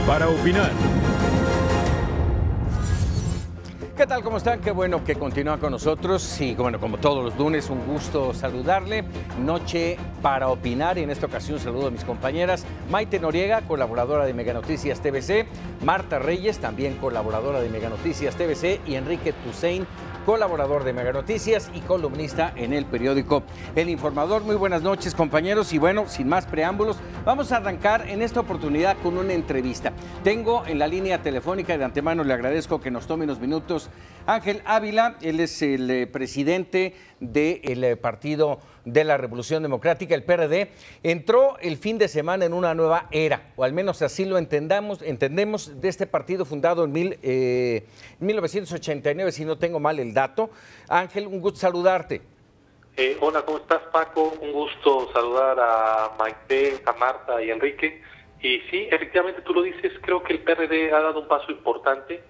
para opinar. ¿Qué tal? ¿Cómo están? Qué bueno que continúan con nosotros y bueno, como todos los lunes, un gusto saludarle. Noche para opinar y en esta ocasión saludo a mis compañeras Maite Noriega, colaboradora de Mega Noticias TVC, Marta Reyes, también colaboradora de Mega Noticias TVC y Enrique Tusein, colaborador de Mega Noticias y columnista en el periódico El Informador. Muy buenas noches, compañeros, y bueno, sin más preámbulos, vamos a arrancar en esta oportunidad con una entrevista. Tengo en la línea telefónica, de antemano le agradezco que nos tome unos minutos, Ángel Ávila. Él es el presidente del Partido de la Revolución Democrática, el PRD. Entró el fin de semana en una nueva era, o al menos así lo entendemos de este partido fundado en 1989, si no tengo mal el dato. Ángel, un gusto saludarte. Hola, ¿cómo estás, Paco? Un gusto saludar a Maite, a Marta y a Enrique. Y sí, efectivamente tú lo dices, creo que el PRD ha dado un paso importante.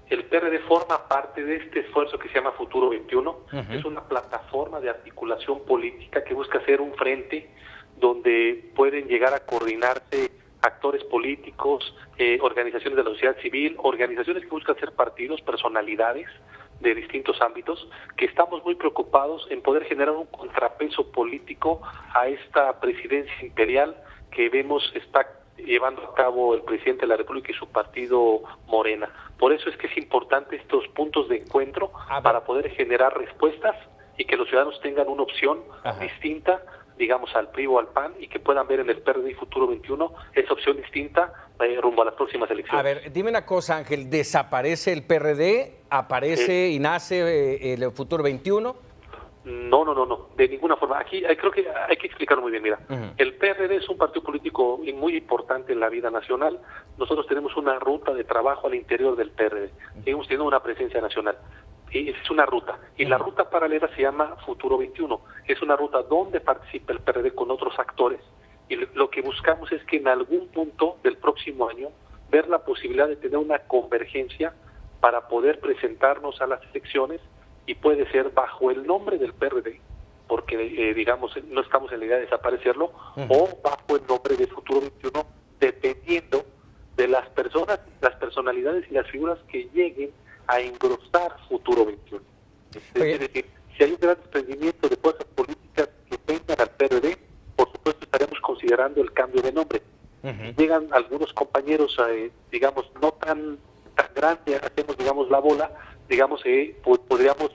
El PRD forma parte de este esfuerzo que se llama Futuro 21. Es una plataforma de articulación política que busca ser un frente donde pueden llegar a coordinarse actores políticos, organizaciones de la sociedad civil, organizaciones que buscan ser partidos, personalidades de distintos ámbitos, que estamos muy preocupados en poder generar un contrapeso político a esta presidencia imperial que vemos está llevando a cabo el presidente de la República y su partido Morena. Por eso es que es importante estos puntos de encuentro para poder generar respuestas y que los ciudadanos tengan una opción distinta, digamos, al PRI o al PAN, y que puedan ver en el PRD y Futuro 21 esa opción distinta rumbo a las próximas elecciones. A ver, dime una cosa, Ángel, ¿desaparece el PRD? ¿Aparece y nace el Futuro 21? No, de ninguna forma. Aquí creo que hay que explicarlo muy bien. Mira, el PRD es un partido político muy importante en la vida nacional. Nosotros tenemos una ruta de trabajo al interior del PRD. Seguimos teniendo una presencia nacional. Y es una ruta. Y la ruta paralela se llama Futuro 21. Es una ruta donde participa el PRD con otros actores. Y lo que buscamos es que en algún punto del próximo año ver la posibilidad de tener una convergencia para poder presentarnos a las elecciones, y puede ser bajo el nombre del PRD, porque digamos no estamos en la idea de desaparecerlo, o bajo el nombre de Futuro 21, dependiendo de las personas, las personalidades y las figuras que lleguen a engrosar Futuro 21. Es decir, si hay un gran desprendimiento de fuerzas políticas que vengan al PRD, por supuesto estaremos considerando el cambio de nombre. Si llegan algunos compañeros, digamos, no tan grandes, hacemos, digamos, la bola, digamos, podríamos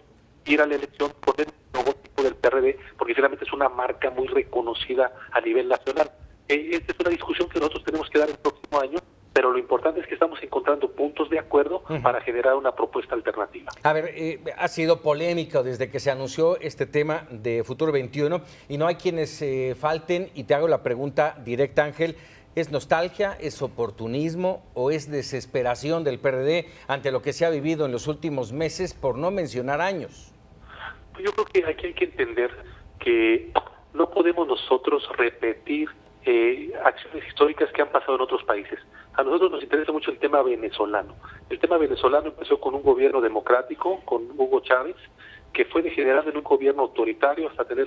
ir a la elección, poner un logotipo del PRD, porque finalmente es una marca muy reconocida a nivel nacional. Esta es una discusión que nosotros tenemos que dar el próximo año, pero lo importante es que estamos encontrando puntos de acuerdo para generar una propuesta alternativa. A ver, ha sido polémico desde que se anunció este tema de Futuro 21 y no hay quienes falten, y te hago la pregunta directa, Ángel. ¿Es nostalgia, es oportunismo o es desesperación del PRD ante lo que se ha vivido en los últimos meses, por no mencionar años? Pues yo creo que aquí hay que entender que no podemos nosotros repetir acciones históricas que han pasado en otros países. A nosotros nos interesa mucho el tema venezolano. El tema venezolano empezó con un gobierno democrático, con Hugo Chávez, que fue degenerando en un gobierno autoritario hasta tener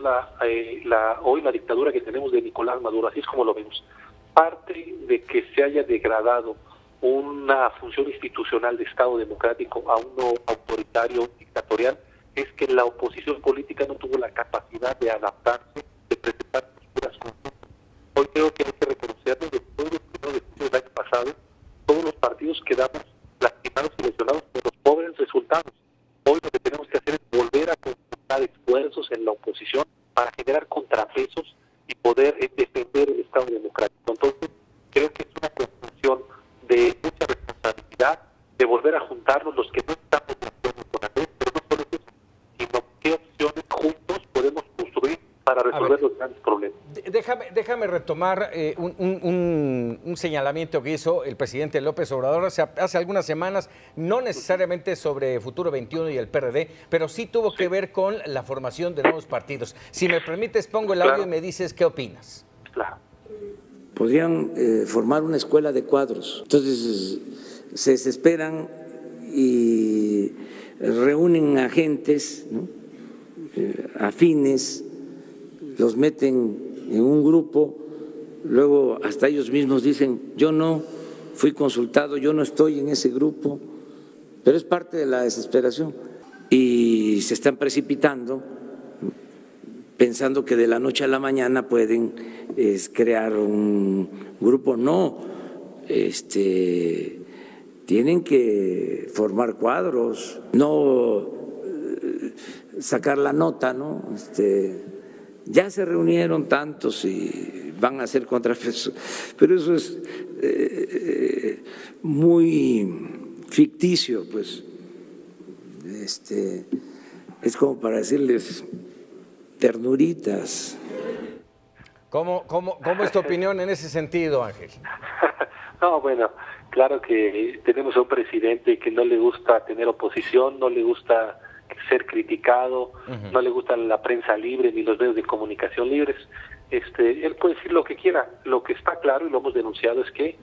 hoy la dictadura que tenemos de Nicolás Maduro. Así es como lo vemos. Parte de que se haya degradado una función institucional de Estado democrático a uno autoritario, dictatorial, es que la oposición política no tuvo la capacidad de adaptarse, de presentar posturas conjuntas. Hoy creo que hay que reconocerlo, de todo el 1 de junio del año pasado, todos los partidos quedamos lastimados y lesionados por los pobres resultados. Hoy lo que tenemos que hacer es volver a conjuntar esfuerzos en la oposición para generar contrapesos y poder defender el Estado democrático. Entonces, creo que es una cuestión de mucha responsabilidad, de volver a juntarnos los que no estamos de acuerdo con la ley, pero no solo eso, sino qué opciones juntos podemos construir para resolver los grandes problemas. Déjame retomar un señalamiento que hizo el presidente López Obrador hace algunas semanas, no necesariamente sobre Futuro 21 y el PRD, pero sí tuvo que ver con la formación de nuevos partidos. Si me permites, pongo el audio y me dices qué opinas. Claro. Podrían formar una escuela de cuadros. Entonces se desesperan y reúnen agentes, ¿no?, afines, los meten en un grupo, luego hasta ellos mismos dicen yo no fui consultado, yo no estoy en ese grupo, pero es parte de la desesperación. Y se están precipitando pensando que de la noche a la mañana pueden crear un grupo. No, tienen que formar cuadros, no sacar la nota, ¿no? Ya se reunieron tantos y van a hacer contrapesos, pero eso es muy ficticio, pues. Es como para decirles ternuritas. ¿Cómo es tu opinión en ese sentido, Ángel? No, bueno, claro que tenemos a un presidente que no le gusta tener oposición, no le gusta ser criticado, no le gusta la prensa libre ni los medios de comunicación libres. Él puede decir lo que quiera. Lo que está claro, y lo hemos denunciado, es que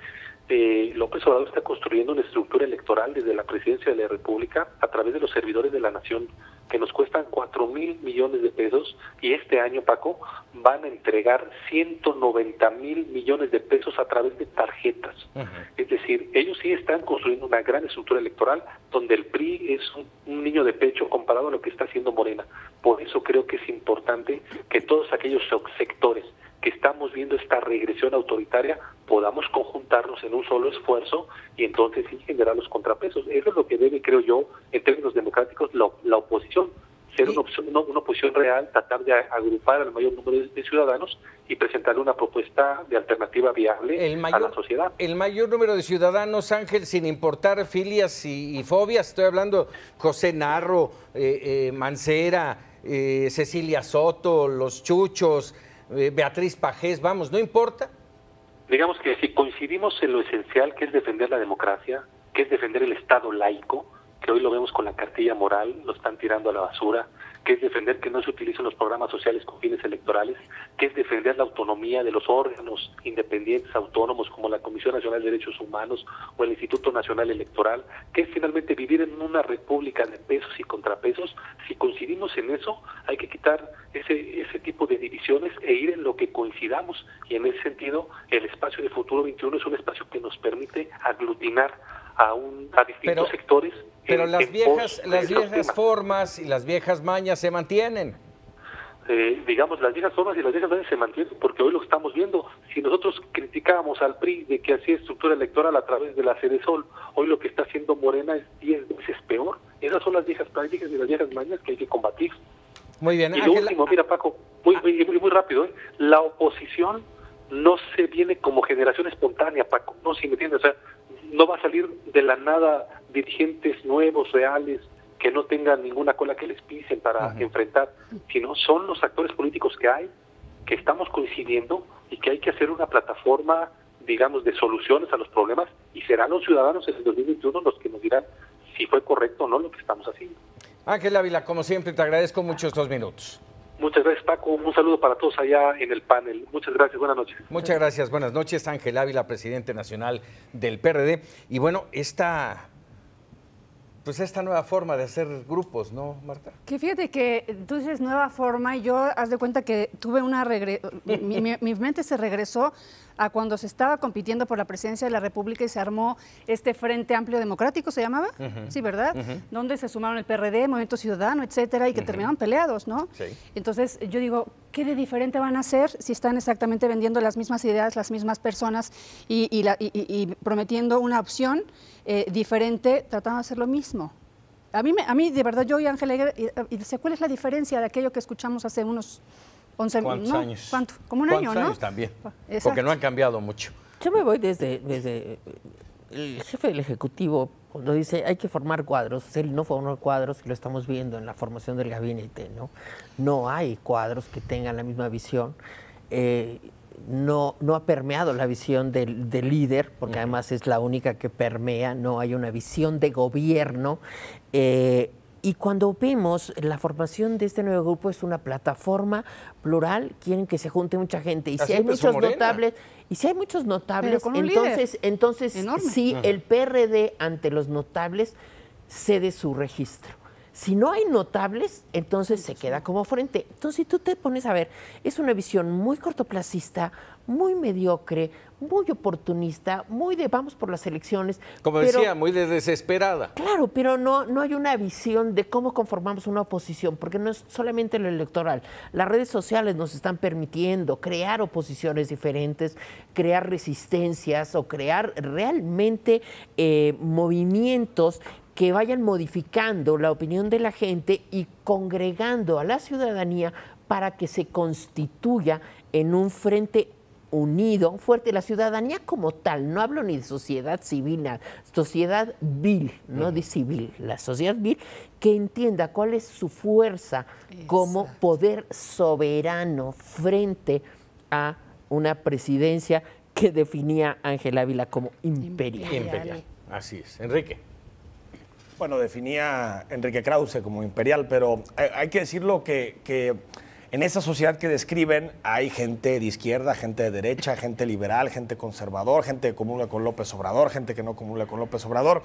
López Obrador está construyendo una estructura electoral desde la presidencia de la República a través de los servidores de la nación, que nos cuestan 4,000 millones de pesos, y este año, Paco, van a entregar 190,000 millones de pesos a través de tarjetas. Es decir, ellos sí están construyendo una gran estructura electoral donde el PRI es un niño de pecho comparado a lo que está haciendo Morena. Por eso creo que es importante que todos aquellos sectores que estamos viendo esta regresión autoritaria podamos conjuntarnos en un solo esfuerzo y entonces sí generar los contrapesos. Eso es lo que debe, creo yo, en términos democráticos, la oposición. Ser una oposición real, tratar de agrupar al mayor número de ciudadanos y presentarle una propuesta de alternativa viable a la sociedad. El mayor número de ciudadanos, Ángel, sin importar filias y fobias. Estoy hablando José Narro, Mancera, Cecilia Soto, los Chuchos, Beatriz Pajés, vamos, ¿no importa? Digamos que si coincidimos en lo esencial, que es defender la democracia, que es defender el Estado laico, que hoy lo vemos con la cartilla moral, lo están tirando a la basura, que es defender que no se utilicen los programas sociales con fines electorales, que es defender la autonomía de los órganos independientes, autónomos, como la Comisión Nacional de Derechos Humanos o el Instituto Nacional Electoral, que es finalmente vivir en una república de pesos y contrapesos. Si coincidimos en eso, hay que quitar ese tipo de divisiones e ir en lo que coincidamos, y en ese sentido el espacio de Futuro 21 es un espacio que nos permite aglutinar a distintos sectores. Pero las viejas formas y las viejas mañas se mantienen. Digamos, las viejas formas y las viejas mañas se mantienen porque hoy lo estamos viendo. Si nosotros criticábamos al PRI de que hacía estructura electoral a través de la Cedesol, hoy lo que está haciendo Morena es 10 veces peor. Esas son las viejas prácticas y las viejas mañas que hay que combatir. Muy bien, y Ángel, lo último, mira, Paco, muy rápido, la oposición no se viene como generación espontánea, Paco, no, si me entiendes, o sea, no va a salir de la nada dirigentes nuevos, reales, que no tengan ninguna cola que les pisen para enfrentar, sino son los actores políticos que hay, que estamos coincidiendo y que hay que hacer una plataforma, digamos, de soluciones a los problemas, y serán los ciudadanos en el 2021 los que nos dirán si fue correcto o no lo que estamos haciendo. Ángel Ávila, como siempre, te agradezco mucho estos minutos. Muchas gracias, Paco. Un saludo para todos allá en el panel. Muchas gracias. Buenas noches. Muchas gracias. Buenas noches. Ángel Ávila, presidente nacional del PRD. Y bueno, esta nueva forma de hacer grupos, ¿no, Marta? Que fíjate que tú dices nueva forma y yo, haz de cuenta que tuve mi mente se regresó a cuando se estaba compitiendo por la presidencia de la República y se armó este Frente Amplio Democrático, ¿se llamaba? Sí, ¿verdad? Donde se sumaron el PRD, Movimiento Ciudadano, etcétera, y que terminaron peleados, ¿no? Sí. Entonces, yo digo, ¿qué de diferente van a hacer si están exactamente vendiendo las mismas ideas, las mismas personas y prometiendo una opción diferente, tratando de hacer lo mismo? A mí de verdad, yo y Ángel Aguirre, ¿cuál es la diferencia de aquello que escuchamos hace unos 11 ¿Cuántos años? ¿Cuánto? Como un año, ¿no? Años también, Exacto. Porque no han cambiado mucho. Yo me voy desde el jefe del Ejecutivo, cuando dice hay que formar cuadros. Él no formó cuadros, y lo estamos viendo en la formación del gabinete, ¿no? No hay cuadros que tengan la misma visión. No ha permeado la visión del líder, porque además es la única que permea, no hay una visión de gobierno. Y cuando vemos la formación de este nuevo grupo, es una plataforma plural, quieren que se junte mucha gente. Y si hay muchos notables, entonces sí, el PRD ante los notables cede su registro. Si no hay notables, entonces se queda como frente. Entonces, si tú te pones a ver, es una visión muy cortoplacista, muy mediocre, muy oportunista, muy de vamos por las elecciones. Como decía, muy desesperada. Claro, pero no hay una visión de cómo conformamos una oposición, porque no es solamente lo electoral. Las redes sociales nos están permitiendo crear oposiciones diferentes, crear resistencias o crear realmente movimientos que vayan modificando la opinión de la gente y congregando a la ciudadanía para que se constituya en un frente unido, fuerte. La ciudadanía como tal, no hablo ni de sociedad civil, nada, sociedad vil, no de civil, la sociedad vil, que entienda cuál es su fuerza como poder soberano frente a una presidencia que definía Ángel Ávila como imperial. Imperial, así es. Enrique. Bueno, definía Enrique Krause como imperial, pero hay que decirlo que en esa sociedad que describen hay gente de izquierda, gente de derecha, gente liberal, gente conservador, gente que comulga con López Obrador, gente que no comulga con López Obrador.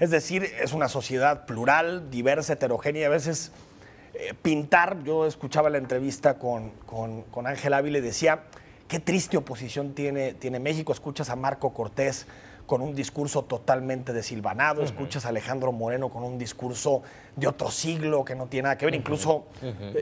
Es decir, es una sociedad plural, diversa, heterogénea. A veces pintar, yo escuchaba la entrevista con Ángel Ávila y decía, qué triste oposición tiene México. Escuchas a Marco Cortés con un discurso totalmente desilvanado, escuchas a Alejandro Moreno con un discurso de otro siglo que no tiene nada que ver, incluso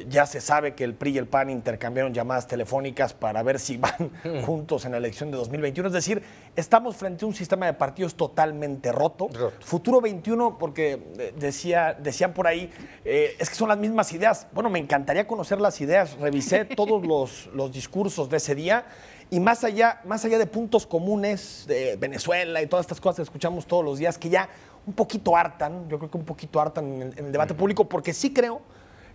ya se sabe que el PRI y el PAN intercambiaron llamadas telefónicas para ver si van juntos en la elección de 2021, es decir, estamos frente a un sistema de partidos totalmente roto. Futuro 21, porque decían por ahí, es que son las mismas ideas. Bueno, me encantaría conocer las ideas, revisé todos los discursos de ese día. Y más allá de puntos comunes de Venezuela y todas estas cosas que escuchamos todos los días, que ya un poquito hartan, yo creo que un poquito hartan en el debate público, porque sí creo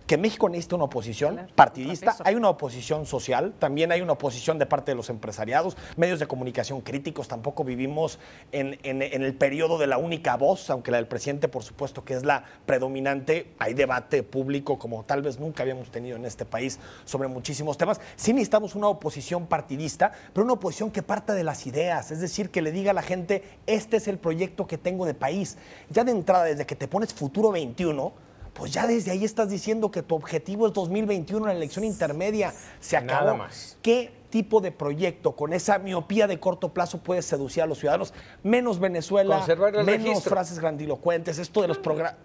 que México necesita una oposición partidista, hay una oposición social, también hay una oposición de parte de los empresariados, medios de comunicación críticos. Tampoco vivimos en el periodo de la única voz, aunque la del presidente, por supuesto, que es la predominante. Hay debate público como tal vez nunca habíamos tenido en este país sobre muchísimos temas. Sí necesitamos una oposición partidista, pero una oposición que parta de las ideas, es decir, que le diga a la gente, este es el proyecto que tengo de país. Ya de entrada, desde que te pones Futuro 21, pues ya desde ahí estás diciendo que tu objetivo es 2021, la elección intermedia. Se acabó. Nada más. ¿Qué tipo de proyecto con esa miopía de corto plazo puede seducir a los ciudadanos? Menos Venezuela, Conservar el menos registro. frases grandilocuentes, esto de los programas.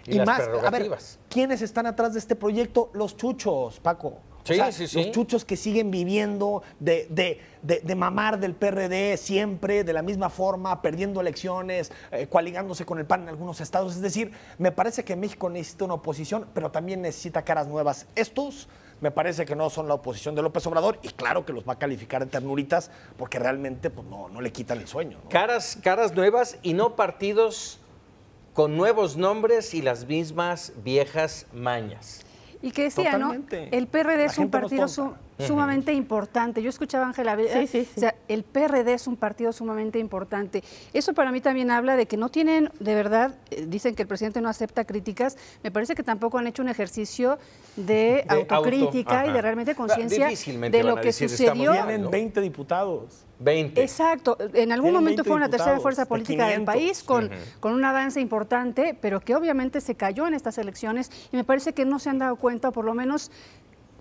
Y las más, a ver, prerrogativas. ¿quiénes están atrás de este proyecto? Los chuchos, Paco. Sí, O sea, sí. Los chuchos que siguen viviendo de mamar del PRD siempre, de la misma forma, perdiendo elecciones, coaligándose con el PAN en algunos estados. Es decir, me parece que México necesita una oposición, pero también necesita caras nuevas. Estos me parece que no son la oposición de López Obrador, y claro que los va a calificar de ternuritas, porque realmente pues, no le quitan el sueño, ¿no? Caras nuevas y no partidos con nuevos nombres y las mismas viejas mañas. Y que decía, Totalmente. ¿no? El PRD La es un gente no es partido tonta. sumamente importante. Yo escuchaba a Ángela Ávila, Sí. o sea, el PRD es un partido sumamente importante. Eso para mí también habla de que no tienen, de verdad, dicen que el presidente no acepta críticas. Me parece que tampoco han hecho un ejercicio de autocrítica y de realmente conciencia Difícilmente de van lo a que decir, sucedió. estamos Tienen 20 diputados. 20. Exacto. En algún Tienen momento 20 fue una tercera diputados, fuerza de política del 500. país con un avance importante, pero que obviamente se cayó en estas elecciones y me parece que no se han dado cuenta, o por lo menos,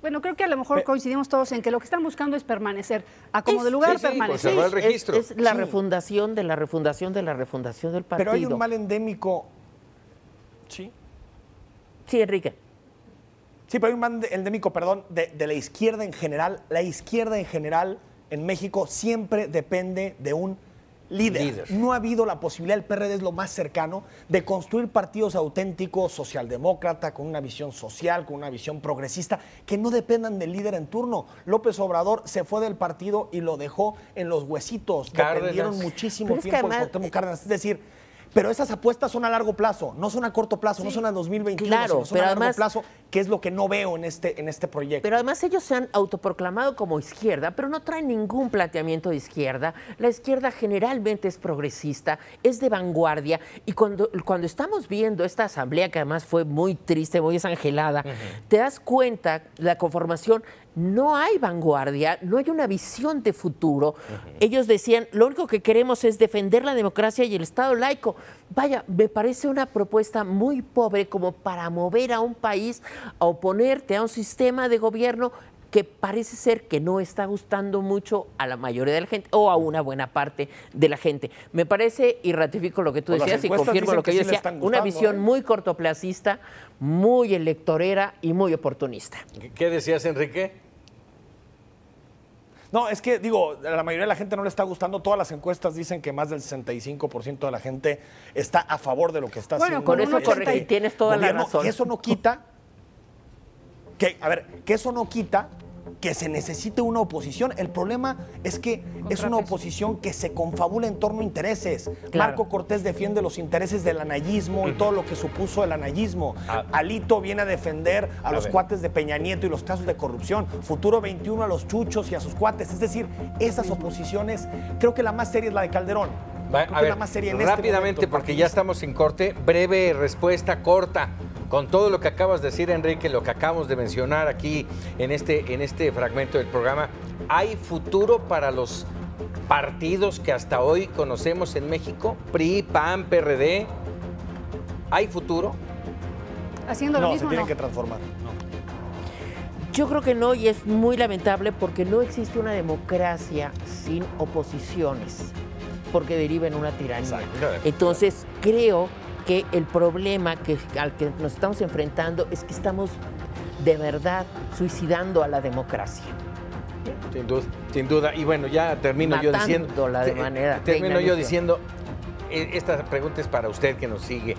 bueno, creo que a lo mejor coincidimos todos en que lo que están buscando es permanecer, a como de lugar permanecer. conservar el registro. Es la refundación de la refundación de la refundación del partido. Pero hay un mal endémico. Sí. Sí, Enrique. Sí, pero hay un mal endémico, perdón, de la izquierda en general. La izquierda en general en México siempre depende de un líder. No ha habido la posibilidad, el PRD es lo más cercano, de construir partidos auténticos, socialdemócrata, con una visión social, con una visión progresista, que no dependan del líder en turno. López Obrador se fue del partido y lo dejó en los huesitos. Cárdenas. Dependieron muchísimo Pero es que tiempo de además, Cuauhtémoc Cárdenas. Es decir, pero esas apuestas son a largo plazo, no son a corto plazo, no son a 2021, claro, sino son pero a largo además, plazo, que es lo que no veo en este proyecto. Pero además ellos se han autoproclamado como izquierda, pero no traen ningún planteamiento de izquierda. La izquierda generalmente es progresista, es de vanguardia, y cuando estamos viendo esta asamblea, que además fue muy triste, muy desangelada, te das cuenta, la conformación, no hay vanguardia, no hay una visión de futuro. Ellos decían, lo único que queremos es defender la democracia y el Estado laico. Vaya, me parece una propuesta muy pobre como para mover a un país a oponerte a un sistema de gobierno que parece ser que no está gustando mucho a la mayoría de la gente o a una buena parte de la gente. Me parece, y ratifico lo que tú decías y confirmo lo que yo decía, una visión muy cortoplacista, muy electorera y muy oportunista. ¿Qué decías, Enrique? No, es que, digo, a la mayoría de la gente no le está gustando. Todas las encuestas dicen que más del 65% de la gente está a favor de lo que está haciendo. Bueno, con eso correcto, y tienes toda la razón. Y eso no quita que eso no quita que se necesite una oposición. El problema es que es una oposición que se confabula en torno a intereses. Claro. Marco Cortés defiende los intereses del anayismo y todo lo que supuso el anayismo. Alito viene a defender a los cuates de Peña Nieto y los casos de corrupción. Futuro 21 a los chuchos y a sus cuates. Es decir, esas oposiciones, creo que la más seria es la de Calderón. A ver, rápidamente, porque ya estamos en corte, breve respuesta corta. Con todo lo que acabas de decir, Enrique, lo que acabamos de mencionar aquí en este fragmento del programa, ¿hay futuro para los partidos que hasta hoy conocemos en México? PRI, PAN, PRD. ¿Hay futuro? Haciendo lo mismo, se tienen que transformar. Yo creo que no, y es muy lamentable porque no existe una democracia sin oposiciones, porque deriva en una tiranía. Entonces, creo que el problema al que nos estamos enfrentando es que estamos de verdad suicidando a la democracia. Sin duda. Y bueno, ya termino yo diciendo... Termino yo diciendo, esta pregunta es para usted que nos sigue.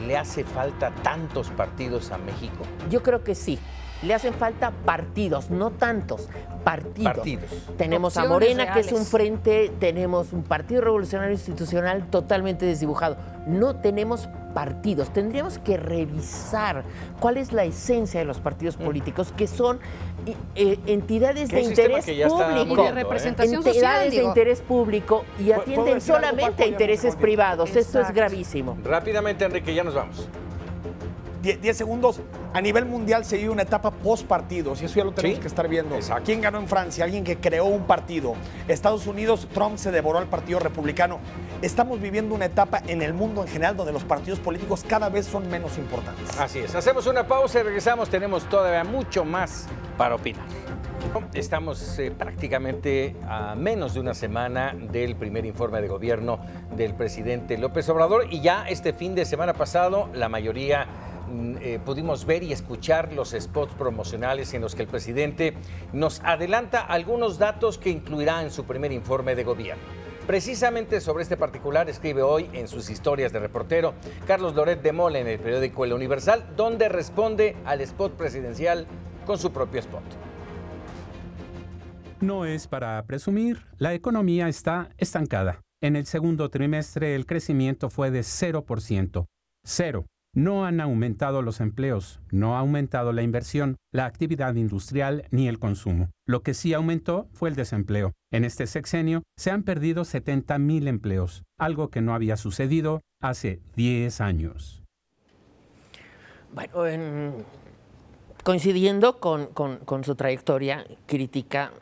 ¿Le hace falta tantos partidos a México? Yo creo que sí. Le hacen falta partidos, no tantos, partidos. Tenemos a Morena, que es un frente, tenemos un Partido Revolucionario Institucional totalmente desdibujado. No tenemos partidos. Tendríamos que revisar cuál es la esencia de los partidos políticos, que son entidades de interés público. De representación entidades social, de interés público y atienden solamente a intereses privados. Exacto. Esto es gravísimo. Rápidamente, Enrique, ya nos vamos. 10 segundos. A nivel mundial se vive una etapa post partidos y eso ya lo tenemos que estar viendo. Exacto. ¿Quién ganó en Francia? Alguien que creó un partido. Estados Unidos, Trump se devoró al Partido Republicano. Estamos viviendo una etapa en el mundo en general donde los partidos políticos cada vez son menos importantes. Así es. Hacemos una pausa y regresamos. Tenemos todavía mucho más para opinar. Estamos prácticamente a menos de una semana del primer informe de gobierno del presidente López Obrador y ya este fin de semana pasado la mayoría pudimos ver y escuchar los spots promocionales en los que el presidente nos adelanta algunos datos que incluirá en su primer informe de gobierno. Precisamente sobre este particular escribe hoy en sus historias de reportero Carlos Loret de Mola en el periódico El Universal, donde responde al spot presidencial con su propio spot. No es para presumir, la economía está estancada. En el segundo trimestre el crecimiento fue de 0%. Cero. No han aumentado los empleos, no ha aumentado la inversión, la actividad industrial ni el consumo. Lo que sí aumentó fue el desempleo. En este sexenio se han perdido 70,000 empleos, algo que no había sucedido hace 10 años. Bueno, coincidiendo con su trayectoria crítica,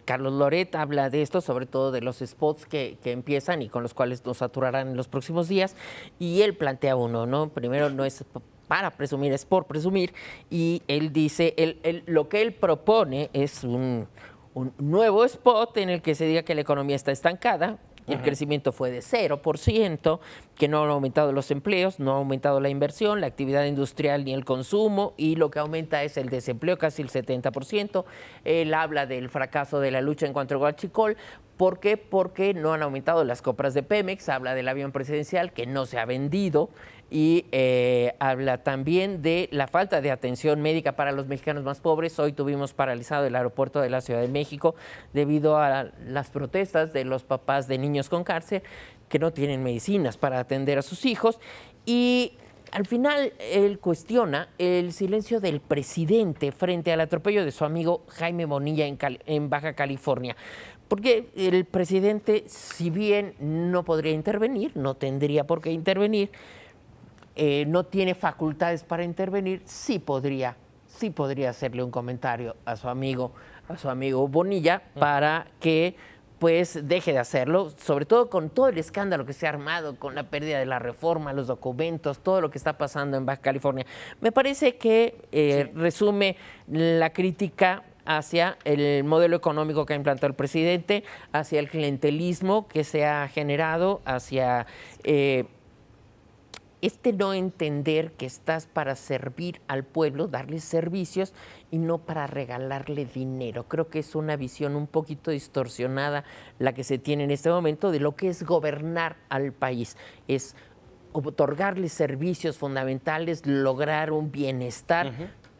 Carlos Loret habla de esto, sobre todo de los spots que empiezan y con los cuales nos saturarán en los próximos días, y él plantea uno, ¿no? Primero, no es para presumir, es por presumir, y él dice, lo que él propone es un nuevo spot en el que se diga que la economía está estancada. El crecimiento fue de 0%, que no han aumentado los empleos, no ha aumentado la inversión, la actividad industrial ni el consumo, y lo que aumenta es el desempleo, casi el 70%. Él habla del fracaso de la lucha en cuanto al huachicol. ¿Por qué? Porque no han aumentado las compras de Pemex, habla del avión presidencial que no se ha vendido, y habla también de la falta de atención médica para los mexicanos más pobres. Hoy tuvimos paralizado el aeropuerto de la Ciudad de México debido a las protestas de los papás de niños con cáncer que no tienen medicinas para atender a sus hijos. Y al final él cuestiona el silencio del presidente frente al atropello de su amigo Jaime Bonilla en Baja California. Porque el presidente, si bien no podría intervenir, no tendría por qué intervenir, no tiene facultades para intervenir, sí podría hacerle un comentario a su amigo Bonilla para que pues deje de hacerlo, sobre todo con todo el escándalo que se ha armado, con la pérdida de la reforma, los documentos, todo lo que está pasando en Baja California. Me parece que resume la crítica hacia el modelo económico que ha implantado el presidente, hacia el clientelismo que se ha generado, hacia no entender que estás para servir al pueblo, darle servicios y no para regalarle dinero. Creo que es una visión un poquito distorsionada la que se tiene en este momento de lo que es gobernar al país. Es otorgarle servicios fundamentales, lograr un bienestar,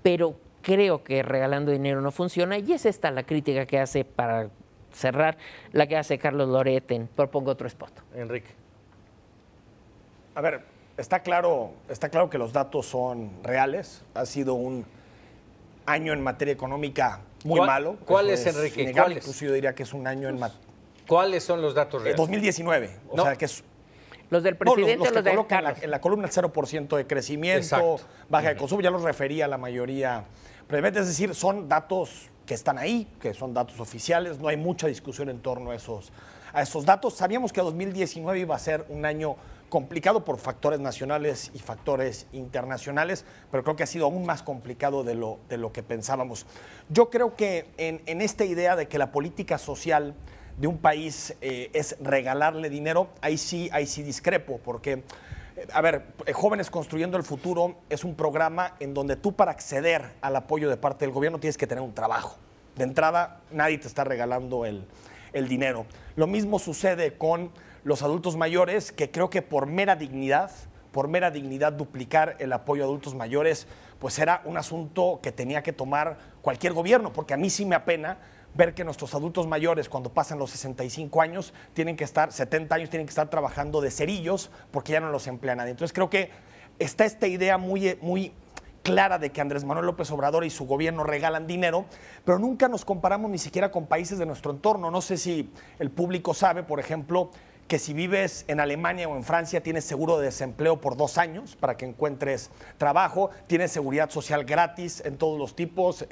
pero creo que regalando dinero no funciona, y es esta la crítica que hace, para cerrar, la que hace Carlos Loret en Propongo otro spot. Enrique. A ver, está claro que los datos son reales. Ha sido un año en materia económica muy malo. ¿Cuál es, Enrique? Innegable. Incluso yo diría que es un año en materia. ¿Cuáles son los datos reales? 2019. O sea, que es. ¿Los del presidente o los de Carlos? En la columna el 0% de crecimiento, exacto, baja de consumo, ya los refería la mayoría previamente. Es decir, son datos que están ahí, que son datos oficiales. No hay mucha discusión en torno a esos datos. Sabíamos que 2019 iba a ser un año complicado por factores nacionales y factores internacionales, pero creo que ha sido aún más complicado de lo que pensábamos. Yo creo que en esta idea de que la política social de un país es regalarle dinero, ahí sí discrepo, porque, a ver, Jóvenes Construyendo el Futuro es un programa en donde tú, para acceder al apoyo de parte del gobierno, tienes que tener un trabajo. De entrada, nadie te está regalando el dinero. Lo mismo sucede con los adultos mayores, que creo que por mera dignidad duplicar el apoyo a adultos mayores, pues era un asunto que tenía que tomar cualquier gobierno, porque a mí sí me apena ver que nuestros adultos mayores, cuando pasan los 65 años, 70 años, tienen que estar trabajando de cerillos porque ya no los emplea nadie. Entonces creo que está esta idea muy clara de que Andrés Manuel López Obrador y su gobierno regalan dinero, pero nunca nos comparamos ni siquiera con países de nuestro entorno. No sé si el público sabe, por ejemplo, que si vives en Alemania o en Francia tienes seguro de desempleo por 2 años para que encuentres trabajo, tienes seguridad social gratis en todos los tipos,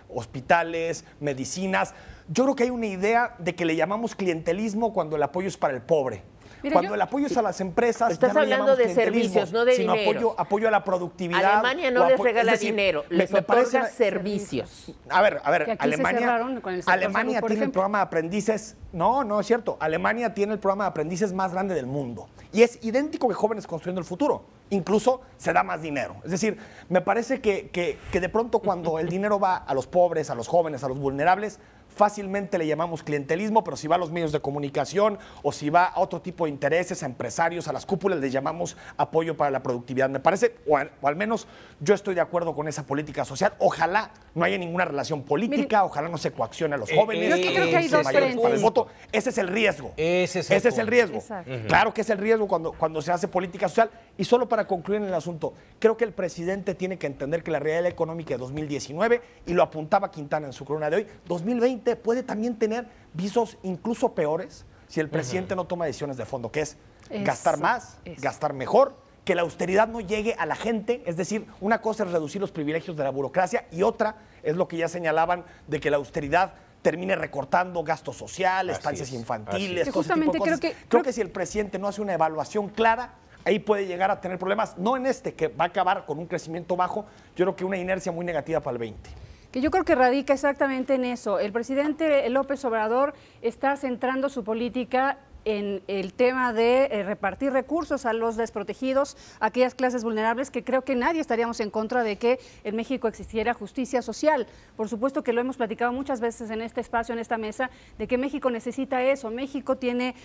hospitales, medicinas. Yo creo que hay una idea de que le llamamos clientelismo cuando el apoyo es para el pobre. Mira, cuando el apoyo es a las empresas, estás hablando de servicios, no de sino dinero. Apoyo a la productividad. Alemania no les regala dinero, les otorga servicios. A ver, Alemania tiene el programa de aprendices. No es cierto. Alemania tiene el programa de aprendices más grande del mundo. Y es idéntico que Jóvenes Construyendo el Futuro. Incluso se da más dinero. Es decir, me parece que de pronto cuando el dinero va a los pobres, a los jóvenes, a los vulnerables, fácilmente le llamamos clientelismo, pero si va a los medios de comunicación o si va a otro tipo de intereses, a empresarios, a las cúpulas, le llamamos apoyo para la productividad. Me parece, o al menos yo estoy de acuerdo con esa política social. Ojalá no haya ninguna relación política, ojalá no se coaccione a los jóvenes. Yo creo que hay dos frentes para el voto. Ese es el riesgo. Ese es el riesgo. Claro que es el riesgo cuando se hace política social. Y solo para concluir en el asunto, creo que el presidente tiene que entender que la realidad económica de 2019, y lo apuntaba Quintana en su columna de hoy, 2020 puede también tener visos incluso peores si el presidente no toma decisiones de fondo, que es gastar más, gastar mejor, que la austeridad no llegue a la gente. Es decir, una cosa es reducir los privilegios de la burocracia y otra es lo que ya señalaban de que la austeridad termine recortando gastos sociales, estancias infantiles, todo ese tipo de cosas. Creo que si el presidente no hace una evaluación clara, ahí puede llegar a tener problemas, no en que va a acabar con un crecimiento bajo, yo creo que una inercia muy negativa para el 20. Que yo creo que radica exactamente en eso. El presidente López Obrador está centrando su política en el tema de repartir recursos a los desprotegidos, a aquellas clases vulnerables, que creo que nadie estaríamos en contra de que en México existiera justicia social. Por supuesto que lo hemos platicado muchas veces en este espacio, en esta mesa, de que México necesita eso. México tiene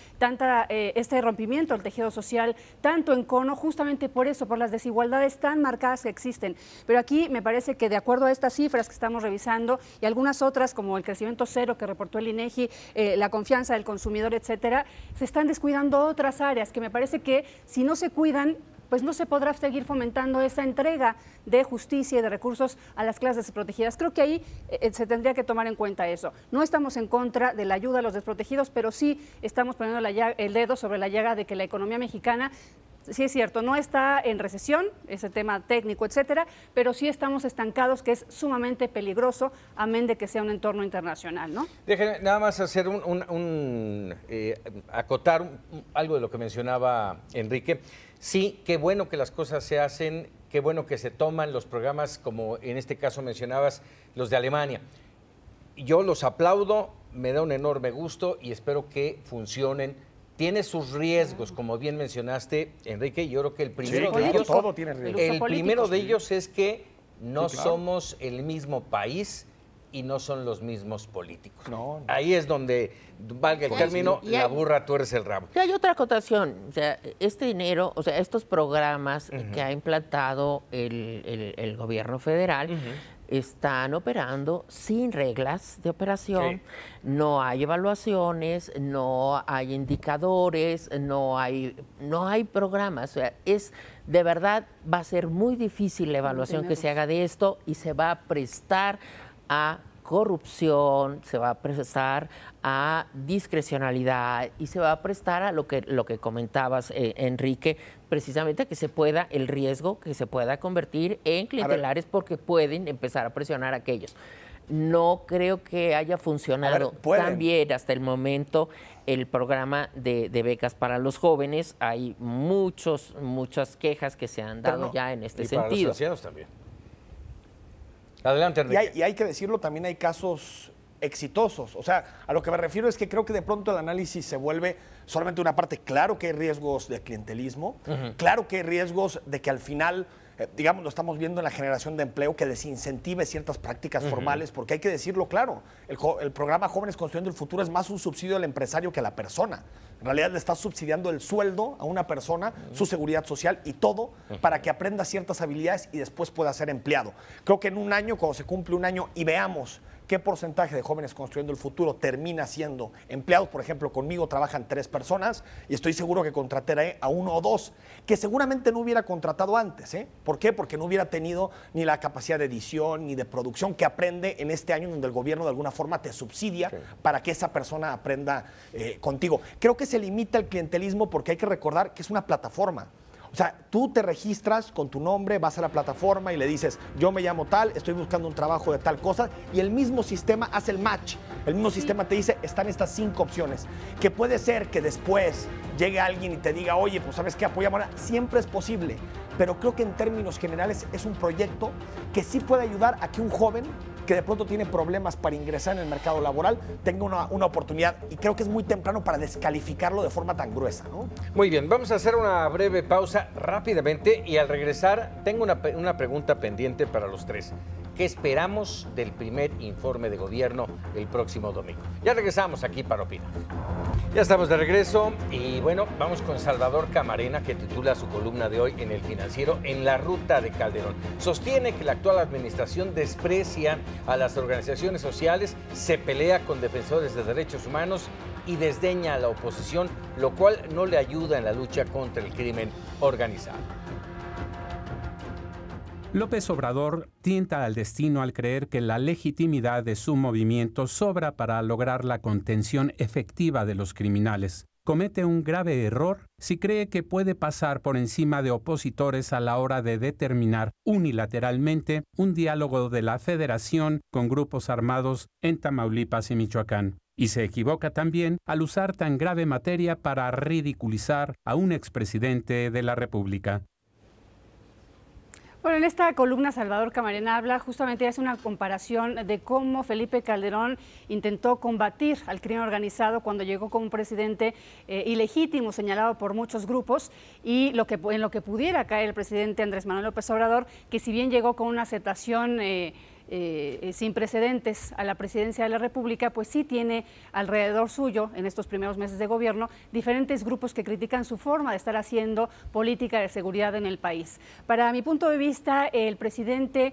este rompimiento del tejido social, tanto en cono, justamente por eso, por las desigualdades tan marcadas que existen. Pero aquí me parece que de acuerdo a estas cifras que estamos revisando y algunas otras, como el crecimiento cero que reportó el INEGI, la confianza del consumidor, etcétera, se están descuidando otras áreas que me parece que si no se cuidan, pues no se podrá seguir fomentando esa entrega de justicia y de recursos a las clases desprotegidas. Creo que ahí se tendría que tomar en cuenta eso. No estamos en contra de la ayuda a los desprotegidos, pero sí estamos poniendo el dedo sobre la llaga de que la economía mexicana, sí es cierto, no está en recesión, ese tema técnico, etcétera, pero sí estamos estancados, que es sumamente peligroso, amén de que sea un entorno internacional, ¿no? Déjenme nada más hacer acotar algo de lo que mencionaba Enrique. Sí, qué bueno que las cosas se hacen, qué bueno que se toman los programas, como en este caso mencionabas, los de Alemania. yo los aplaudo, me da un enorme gusto y espero que funcionen. Tiene sus riesgos, como bien mencionaste, Enrique, y yo creo que el primero de ellos, todo tiene riesgos. el primero de ellos es que no somos el mismo país y no son los mismos políticos. No. Ahí es donde, valga el término, la burra tuerce el rabo. Y hay otra acotación, o sea, este dinero, o sea, estos programas que ha implantado el gobierno federal, están operando sin reglas de operación, no hay evaluaciones, no hay indicadores, no hay programas. O sea, de verdad va a ser muy difícil la evaluación que se haga de esto y se va a prestar a corrupción, se va a prestar a discrecionalidad y se va a prestar a lo que comentabas, Enrique, precisamente que se pueda, el riesgo que se pueda convertir en clientelares porque pueden empezar a presionar a aquellos. No creo que haya funcionado tan bien hasta el momento el programa de becas para los jóvenes. Hay muchas quejas que se han dado ya en este sentido. Para los ancianos también. Adelante, Enrique. Y hay que decirlo, también hay casos exitosos. O sea, a lo que me refiero es que creo que de pronto el análisis se vuelve solamente una parte. Claro que hay riesgos de clientelismo, claro que hay riesgos de que al final, digamos, lo estamos viendo en la generación de empleo, que desincentive ciertas prácticas formales, porque hay que decirlo claro, el programa Jóvenes Construyendo el Futuro es más un subsidio al empresario que a la persona. En realidad le está subsidiando el sueldo a una persona, su seguridad social y todo para que aprenda ciertas habilidades y después pueda ser empleado. Creo que en un año, cuando se cumple un año y veamos qué porcentaje de jóvenes construyendo el futuro termina siendo empleados, por ejemplo, conmigo trabajan 3 personas y estoy seguro que contrataré a 1 o 2, que seguramente no hubiera contratado antes. ¿Por qué? Porque no hubiera tenido ni la capacidad de edición ni de producción que aprende en este año donde el gobierno de alguna forma te subsidia para que esa persona aprenda contigo. Creo que se limita el clientelismo porque hay que recordar que es una plataforma. O sea, tú te registras con tu nombre, vas a la plataforma y le dices, yo me llamo tal, estoy buscando un trabajo de tal cosa, y el mismo sistema hace el match. El mismo sistema te dice, están estas 5 opciones. Que puede ser que después llegue alguien y te diga, oye, pues ¿sabes qué? Apóyame ahora. Siempre es posible. Pero creo que en términos generales es un proyecto que sí puede ayudar a que un joven que de pronto tiene problemas para ingresar en el mercado laboral tenga una oportunidad, y creo que es muy temprano para descalificarlo de forma tan gruesa, ¿no? Muy bien, vamos a hacer una breve pausa rápidamente y al regresar tengo una pregunta pendiente para los 3. ¿Qué esperamos del primer informe de gobierno el próximo domingo? Ya regresamos aquí para opinar. Ya estamos de regreso y bueno, vamos con Salvador Camarena, que titula su columna de hoy en El Financiero, En la ruta de Calderón. Sostiene que la actual administración desprecia a las organizaciones sociales, se pelea con defensores de derechos humanos y desdeña a la oposición, lo cual no le ayuda en la lucha contra el crimen organizado. López Obrador tienta al destino al creer que la legitimidad de su movimiento sobra para lograr la contención efectiva de los criminales. Comete un grave error si cree que puede pasar por encima de opositores a la hora de determinar unilateralmente un diálogo de la Federación con grupos armados en Tamaulipas y Michoacán. Y se equivoca también al usar tan grave materia para ridiculizar a un expresidente de la República. Bueno, en esta columna Salvador Camarena habla justamente, hace una comparación de cómo Felipe Calderón intentó combatir al crimen organizado cuando llegó como un presidente ilegítimo, señalado por muchos grupos, y en lo que pudiera caer el presidente Andrés Manuel López Obrador, que si bien llegó con una aceptación sin precedentes a la presidencia de la República, pues sí tiene alrededor suyo, en estos primeros meses de gobierno, diferentes grupos que critican su forma de estar haciendo política de seguridad en el país. Para mi punto de vista, el presidente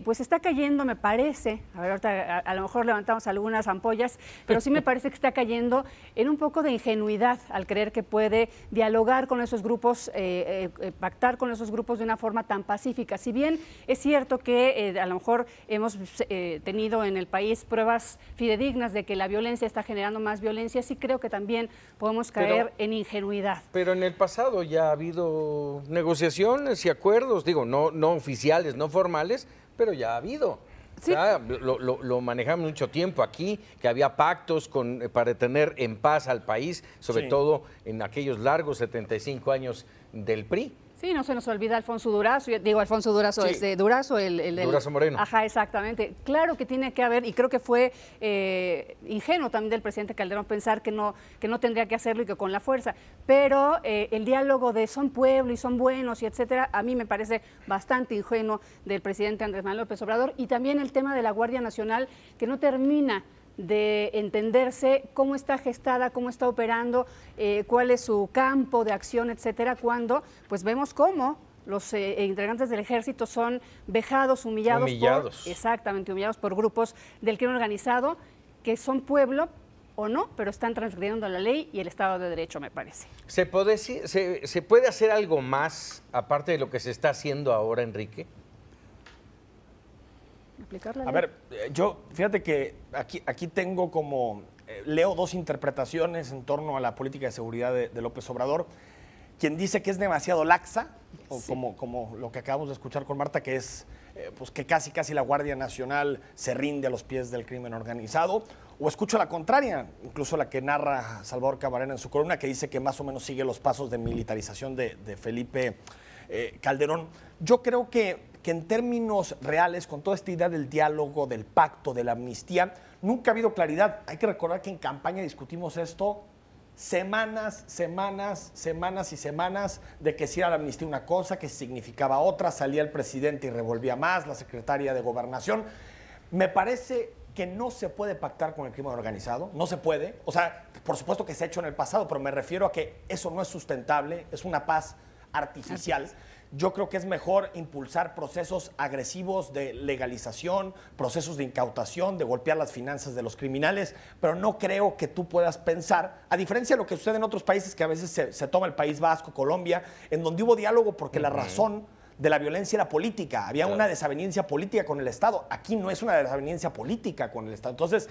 pues está cayendo, me parece, a ver, ahorita a lo mejor levantamos algunas ampollas, pero sí me parece que está cayendo en un poco de ingenuidad al creer que puede dialogar con esos grupos, pactar con esos grupos de una forma tan pacífica. Si bien es cierto que a lo mejor hemos tenido en el país pruebas fidedignas de que la violencia está generando más violencia, sí creo que también podemos caer en ingenuidad. Pero en el pasado ya ha habido negociaciones y acuerdos, digo, no oficiales, no formales, pero ya ha habido. Sí. Lo manejamos mucho tiempo aquí, que había pactos para tener en paz al país, sobre todo en aquellos largos 75 años del PRI. Sí, no se nos olvida Alfonso Durazo, Alfonso Durazo, Sí. Durazo, Durazo Moreno. Ajá, exactamente. Claro que tiene que haber, y creo que fue ingenuo también del presidente Calderón pensar que no tendría que hacerlo y que con la fuerza, pero el diálogo de son pueblo y son buenos y etcétera, a mí me parece bastante ingenuo del presidente Andrés Manuel López Obrador, y también el tema de la Guardia Nacional, que no termina de entenderse cómo está gestada, cómo está operando, cuál es su campo de acción, etcétera, cuando pues vemos cómo los integrantes del ejército son vejados, humillados. Exactamente, humillados por grupos del crimen organizado, que son pueblo o no, pero están transgrediendo la ley y el Estado de Derecho, me parece. ¿Se puede hacer algo más, aparte de lo que se está haciendo ahora, Enrique? A ver, yo fíjate que aquí tengo leo dos interpretaciones en torno a la política de seguridad de López Obrador. Quien dice que es demasiado laxa, o sí, como lo que acabamos de escuchar con Marta, que es pues que casi la Guardia Nacional se rinde a los pies del crimen organizado, o escucho la contraria, incluso la que narra Salvador Camarena en su columna, que dice que más o menos sigue los pasos de militarización de Felipe Calderón. Yo creo que en términos reales, con toda esta idea del diálogo, del pacto, de la amnistía, nunca ha habido claridad. Hay que recordar que en campaña discutimos esto semanas y semanas de que si era la amnistía una cosa, que significaba otra, salía el presidente y revolvía más, la secretaria de Gobernación. Me parece que no se puede pactar con el crimen organizado, no se puede. O sea, por supuesto que se ha hecho en el pasado, pero me refiero a que eso no es sustentable, es una paz artificial. Yo creo que es mejor impulsar procesos agresivos de legalización, procesos de incautación, de golpear las finanzas de los criminales, pero no creo que tú puedas pensar, a diferencia de lo que sucede en otros países, que a veces se toma el País Vasco, Colombia, en donde hubo diálogo porque la razón de la violencia era política, había una desaveniencia política con el Estado. Aquí no es una desaveniencia política con el Estado. Entonces,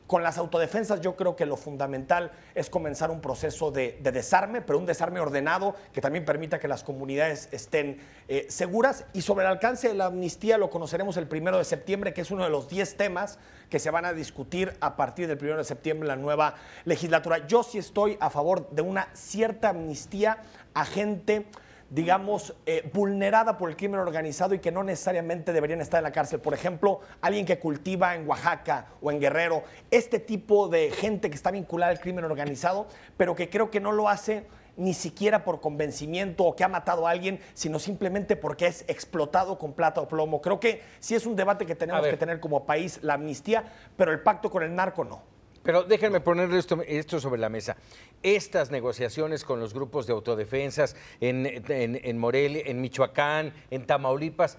con las autodefensas yo creo que lo fundamental es comenzar un proceso de desarme, pero un desarme ordenado que también permita que las comunidades estén seguras. Y sobre el alcance de la amnistía lo conoceremos el 1 de septiembre, que es uno de los 10 temas que se van a discutir a partir del 1 de septiembre en la nueva legislatura. Yo sí estoy a favor de una cierta amnistía a gente, digamos, vulnerada por el crimen organizado y que no necesariamente deberían estar en la cárcel. Por ejemplo, alguien que cultiva en Oaxaca o en Guerrero, este tipo de gente que está vinculada al crimen organizado, pero que creo que no lo hace ni siquiera por convencimiento o que ha matado a alguien, sino simplemente porque es explotado con plata o plomo. Creo que sí es un debate que tenemos que tener como país, la amnistía, pero el pacto con el narco no. Pero déjenme poner esto sobre la mesa. Estas negociaciones con los grupos de autodefensas en Morelia, en Michoacán, en Tamaulipas,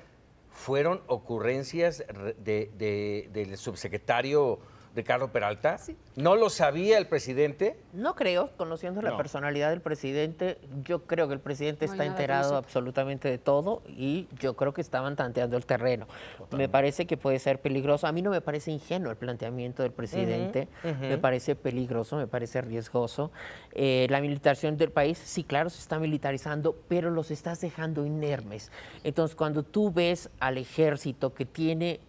¿fueron ocurrencias del subsecretario Ricardo Peralta? Sí. ¿No lo sabía el presidente? No creo, conociendo la personalidad del presidente, yo creo que el presidente está enterado absolutamente de todo y yo creo que estaban tanteando el terreno. Totalmente. Me parece que puede ser peligroso. A mí no me parece ingenuo el planteamiento del presidente, me parece peligroso, me parece riesgoso. La militarización del país, sí, claro, se está militarizando, pero los estás dejando inermes. Entonces, cuando tú ves al ejército que tiene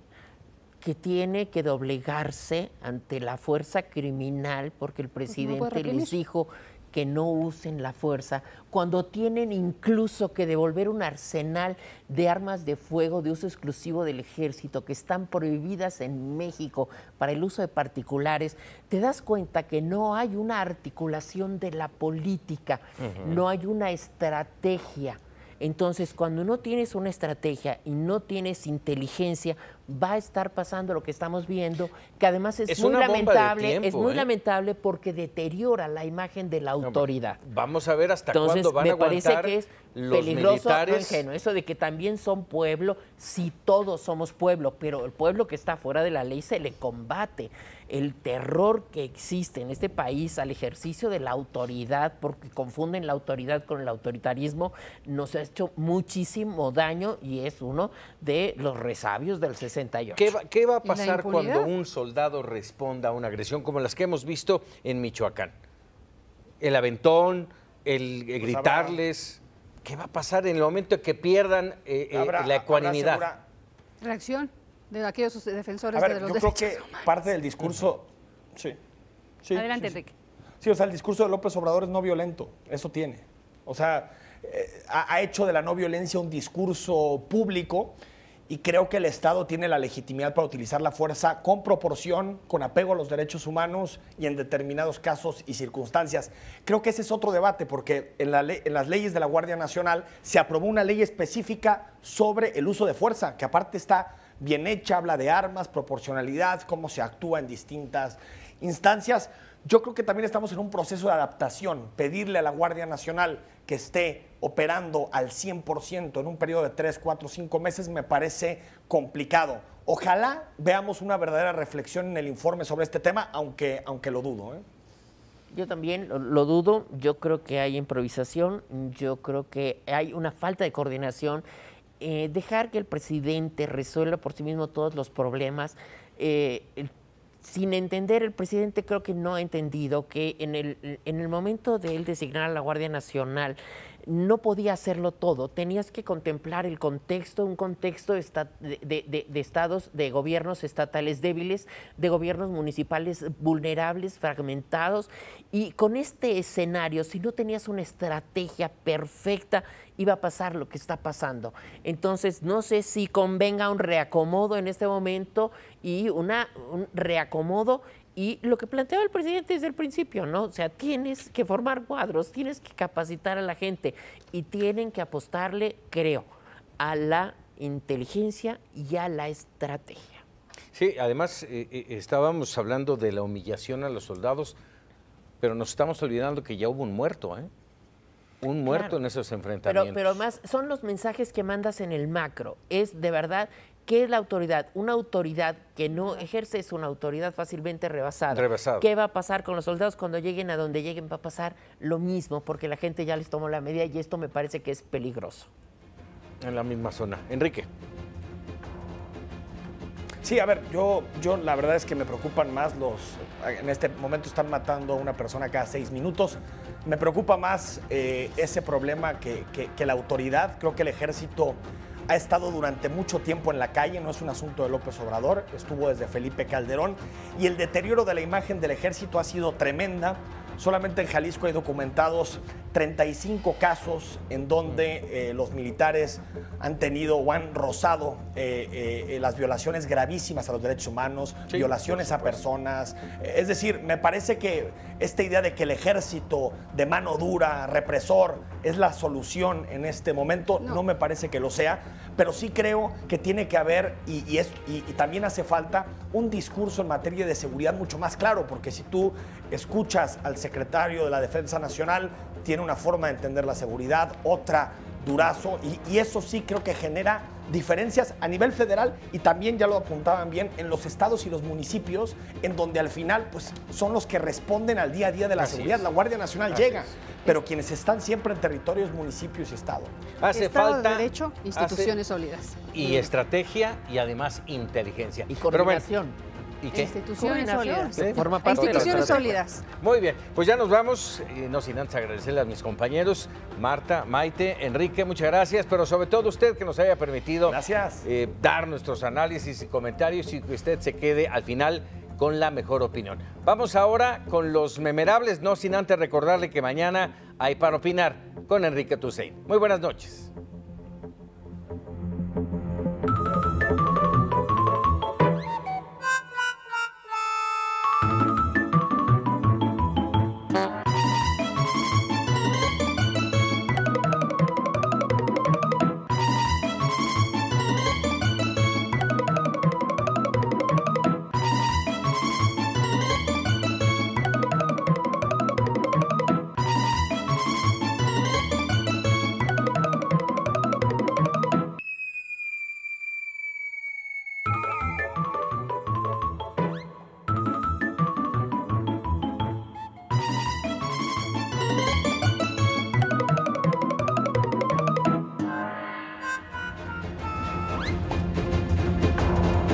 que doblegarse ante la fuerza criminal, porque el presidente les dijo que no usen la fuerza, cuando tienen incluso que devolver un arsenal de armas de fuego de uso exclusivo del ejército que están prohibidas en México para el uso de particulares, te das cuenta que no hay una articulación de la política, no hay una estrategia. Entonces, cuando no tienes una estrategia y no tienes inteligencia, va a estar pasando lo que estamos viendo, que además es muy lamentable, lamentable porque deteriora la imagen de la autoridad. No, vamos a ver hasta cuándo van a aguantar me parece que es los peligroso, militares. no ingenuo, eso de que también son pueblo, sí, todos somos pueblo, pero el pueblo que está fuera de la ley se le combate. El terror que existe en este país al ejercicio de la autoridad, porque confunden la autoridad con el autoritarismo, nos ha hecho muchísimo daño y es uno de los resabios del 68. ¿Qué va a pasar cuando un soldado responda a una agresión como las que hemos visto en Michoacán? El aventón, el gritarles. ¿Qué va a pasar en el momento que pierdan la ecuanimidad? Reacción de aquellos defensores de los derechos humanos. Yo creo que parte del discurso... Adelante, Enrique. Sí, o sea, el discurso de López Obrador es no violento, eso tiene. O sea, ha hecho de la no violencia un discurso público, y creo que el Estado tiene la legitimidad para utilizar la fuerza con proporción, con apego a los derechos humanos y en determinados casos y circunstancias. Creo que ese es otro debate, porque en las leyes de la Guardia Nacional se aprobó una ley específica sobre el uso de fuerza, que aparte está bien hecha, habla de armas, proporcionalidad, cómo se actúa en distintas instancias. Yo creo que también estamos en un proceso de adaptación. Pedirle a la Guardia Nacional que esté operando al 100% en un periodo de 3, 4, 5 meses me parece complicado. Ojalá veamos una verdadera reflexión en el informe sobre este tema, aunque lo dudo, ¿eh? Yo también lo dudo. Yo creo que hay improvisación, yo creo que hay una falta de coordinación. Dejar que el presidente resuelva por sí mismo todos los problemas, sin entender, el presidente creo que no ha entendido que en el momento de él designar a la Guardia Nacional no podía hacerlo todo, tenías que contemplar el contexto, un contexto de estados, de gobiernos estatales débiles, de gobiernos municipales vulnerables, fragmentados, y con este escenario, si no tenías una estrategia perfecta, iba a pasar lo que está pasando. Entonces, no sé si convenga un reacomodo en este momento y un reacomodo. Y lo que planteaba el presidente desde el principio, ¿no? O sea, tienes que formar cuadros, tienes que capacitar a la gente y tienen que apostarle, creo, a la inteligencia y a la estrategia. Sí, además estábamos hablando de la humillación a los soldados, pero nos estamos olvidando que ya hubo un muerto, ¿eh? Un muerto, claro, en esos enfrentamientos. Pero más son los mensajes que mandas en el macro. Es de verdad, ¿qué es la autoridad? Una autoridad que no ejerce es una autoridad fácilmente rebasada. ¿Qué va a pasar con los soldados cuando lleguen a donde lleguen? Va a pasar lo mismo, porque la gente ya les tomó la medida y esto me parece que es peligroso. En la misma zona. Enrique. Sí, a ver, yo la verdad es que me preocupan más en este momento están matando a una persona cada 6 minutos. Me preocupa más ese problema que la autoridad. Creo que el ejército ha estado durante mucho tiempo en la calle, no es un asunto de López Obrador, estuvo desde Felipe Calderón, y el deterioro de la imagen del ejército ha sido tremenda. Solamente en Jalisco hay documentados 35 casos en donde los militares han tenido o han rozado las violaciones gravísimas a los derechos humanos, sí, violaciones a personas. Es decir, me parece que esta idea de que el ejército de mano dura, represor, es la solución en este momento, no me parece que lo sea, pero sí creo que tiene que haber, y también hace falta, un discurso en materia de seguridad mucho más claro, porque si tú escuchas al secretario de la Defensa Nacional, tiene una forma de entender la seguridad, otra Durazo, y eso sí creo que genera diferencias a nivel federal y también, ya lo apuntaban bien, en los estados y los municipios, en donde al final pues son los que responden al día a día de la seguridad. La Guardia Nacional llega, pero quienes están siempre en territorios, municipios y estado. Hace falta de derecho, instituciones sólidas. Y estrategia y además inteligencia. Y coordinación. ¿Y qué? Instituciones sólidas. ¿Sí? Forma parte instituciones sólidas. Muy bien, pues ya nos vamos, no sin antes agradecerle a mis compañeros, Marta, Maite, Enrique, muchas gracias, pero sobre todo usted que nos haya permitido dar nuestros análisis y comentarios y que usted se quede al final con la mejor opinión. Vamos ahora con los memerables, no sin antes recordarle que mañana hay Para Opinar con Enrique Tusain. Muy buenas noches.